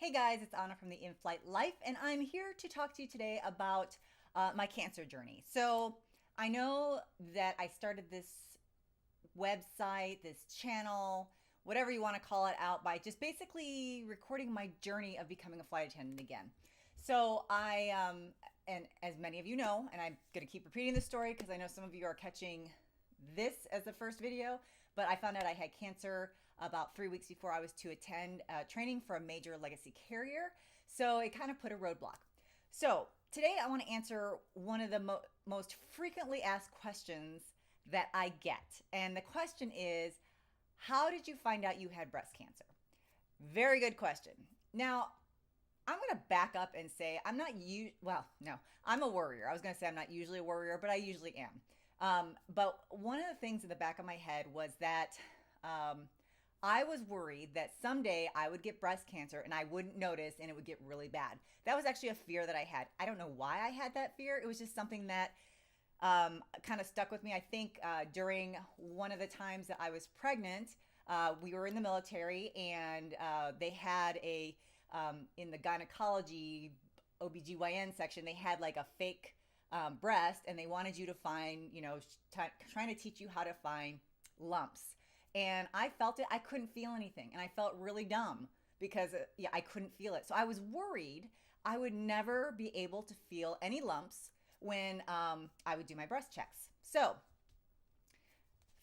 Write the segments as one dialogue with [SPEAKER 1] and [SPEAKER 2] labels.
[SPEAKER 1] Hey guys, it's Anna from the In-Flight Life, and I'm here to talk to you today about my cancer journey. So I know that I started this website, this channel, whatever you want to call it out, by just basically recording my journey of becoming a flight attendant again. So and as many of you know, and I'm going to keep repeating this story because I know some of you are catching this as the first video, but I found out I had cancer about 3 weeks before I was to attend training for a major legacy carrier. So it kind of put a roadblock. So today I want to answer one of the most frequently asked questions that I get. And the question is, how did you find out you had breast cancer? Very good question. Now, I'm going to back up and say I'm not I'm a worrier. I was going to say I'm not usually a worrier, but I usually am. But one of the things in the back of my head was that I was worried that someday I would get breast cancer and I wouldn't notice and it would get really bad. That was actually a fear that I had. I don't know why I had that fear. It was just something that kind of stuck with me. I think during one of the times that I was pregnant, we were in the military and they had in the gynecology OBGYN section, they had like a fake breast, and they wanted you to find, trying to teach you how to find lumps. And I felt it. I couldn't feel anything. And I felt really dumb because, I couldn't feel it. So I was worried I would never be able to feel any lumps when I would do my breast checks. So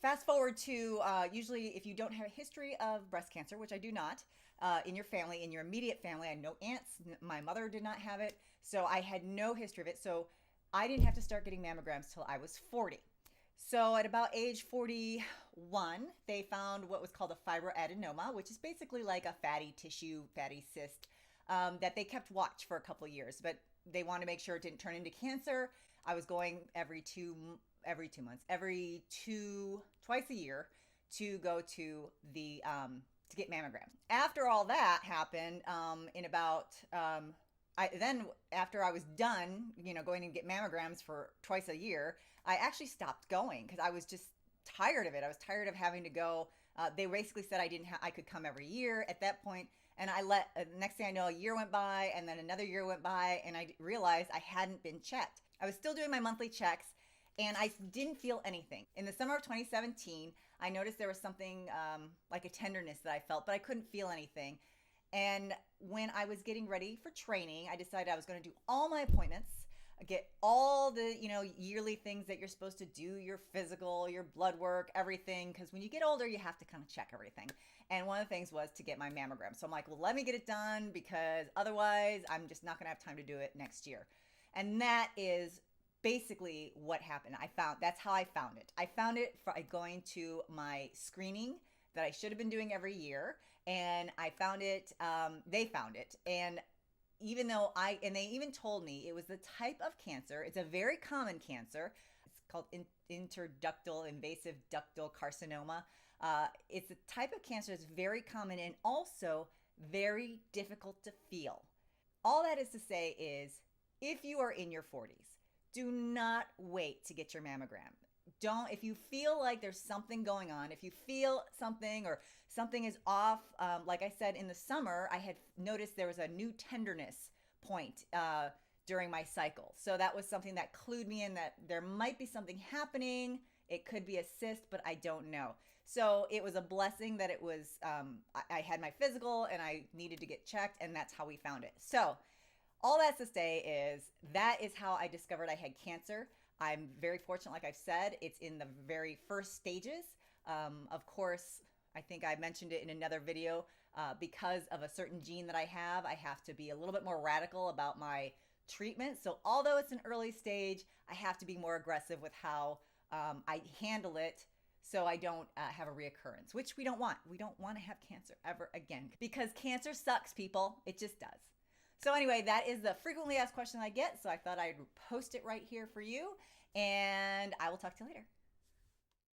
[SPEAKER 1] fast forward to usually if you don't have a history of breast cancer, which I do not, in your family, in your immediate family, I had no aunts. My mother did not have it. So I had no history of it. So I didn't have to start getting mammograms till I was 40. So at about age 41, they found what was called a fibroadenoma, which is basically like a fatty tissue, fatty cyst, that they kept watch for a couple of years, but they wanted to make sure it didn't turn into cancer. I was going twice a year to go to the to get mammograms. After all that happened, after I was done, going to get mammograms for twice a year, I actually stopped going because I was just tired of it. I was tired of having to go. They basically said I could come every year at that point, and next thing I know, a year went by, and then another year went by, and I realized I hadn't been checked. I was still doing my monthly checks, and I didn't feel anything. In the summer of 2017, I noticed there was something like a tenderness that I felt, but I couldn't feel anything. And when I was getting ready for training, I decided I was going to do all my appointments, get all the, yearly things that you're supposed to do, your physical, your blood work, everything. Because when you get older, you have to kind of check everything. And one of the things was to get my mammogram. So I'm like, well, let me get it done because otherwise I'm just not going to have time to do it next year. And that is basically what happened. That's how I found it. I found it by going to my screening that I should have been doing every year. And I found it, they found it. And they even told me it was the type of cancer. It's a very common cancer. It's called interductal invasive ductal carcinoma. It's a type of cancer that's very common and also very difficult to feel. All that is to say is, if you are in your 40s, do not wait to get your mammogram. If you feel like there's something going on, if you feel something or something is off, like I said, in the summer, I had noticed there was a new tenderness point during my cycle. So that was something that clued me in that there might be something happening. It could be a cyst, but I don't know. So it was a blessing that it was, I had my physical and I needed to get checked, and that's how we found it. So all that's to say is that is how I discovered I had cancer. I'm very fortunate, like I've said, it's in the very first stages. Of course, I think I mentioned it in another video, because of a certain gene that I have to be a little bit more radical about my treatment. So although it's an early stage, I have to be more aggressive with how I handle it so I don't have a reoccurrence, which we don't want. We don't want to have cancer ever again because cancer sucks, people. It just does. So anyway, that is the frequently asked question I get. So I thought I'd post it right here for you, and I will talk to you later.